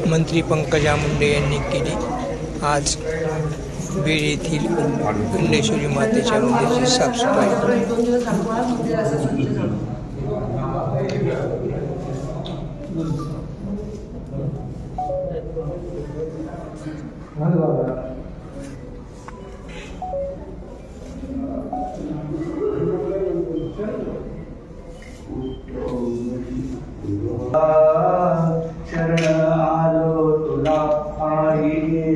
मंत्री पंकजा मुंडे यांनी केली आज बीड येथील खंडेश्वरी मातेच्या मंदिराची साफसफाई। शरण आलो तुला आई गे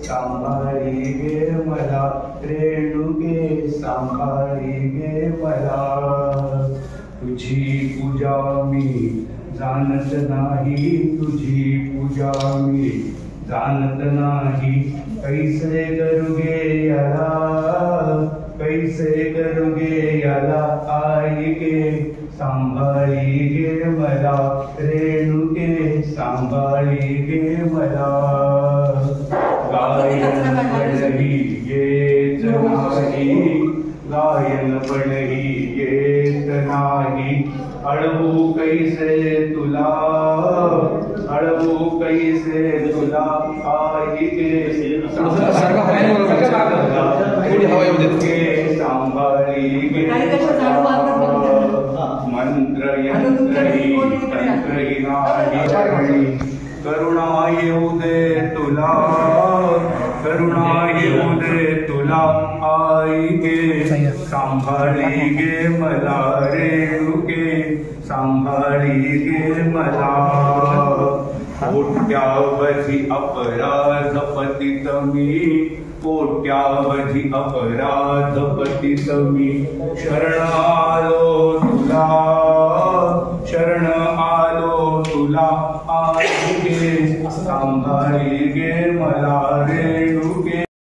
सांभाळी गे मला रेणुके सांभाळी गे मला तुझी पूजा मी जाणत नाही तुझी पूजा मी जाणत नाही कैसे करूगे याला कैसे करूगे याला आई गे सांभाळी गे मला रेणुके सांभाळी गे मला गायन पडही येत नाही गायन पडही येत नाही अळवू कैसे तुला अळवू कैसे तुला आई गे सांभाळी गे मंत्र यंत्रही तंत्रही नाही करुणा येऊ दे तुला करुणा येऊ दे तुला आई गे सांभाळी गे मला रेणुके सांभाळी गे मला कोट्यावधी अपराध पतित मी कोट्यावधी अपराध पतित मी शरण आलो तुला शरण आलो तुला आई गे सांभाळी गे मला रे